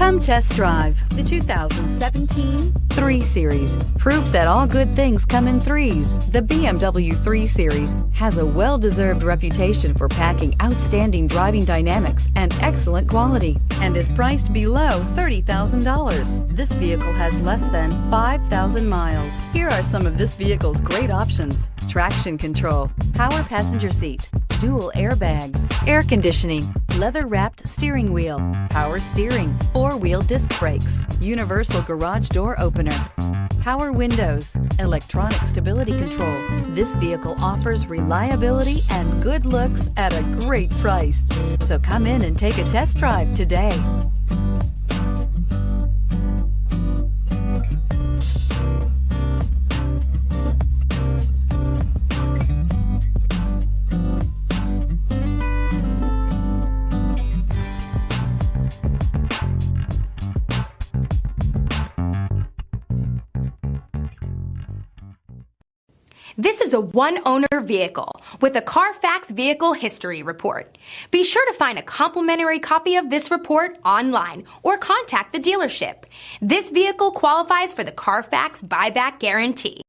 Come test drive the 2017 3 Series. Proof that all good things come in threes. The BMW 3 Series has a well-deserved reputation for packing outstanding driving dynamics and excellent quality, and is priced below $30,000. This vehicle has less than 5,000 miles. Here are some of this vehicle's great options: traction control, power passenger seat, dual airbags, air conditioning, leather-wrapped steering wheel, power steering, 4-wheel disc brakes, universal garage door opener, power windows, electronic stability control. This vehicle offers reliability and good looks at a great price. So come in and take a test drive today. This is a one-owner vehicle with a CARFAX Vehicle History Report. Be sure to find a complimentary copy of this report online or contact the dealership. This vehicle qualifies for the CARFAX Buyback Guarantee.